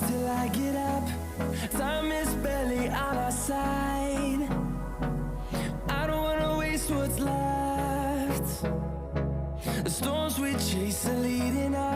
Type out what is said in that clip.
till I get up. Time is barely on our side. I don't wanna waste what's left. The storms we chase are leading us.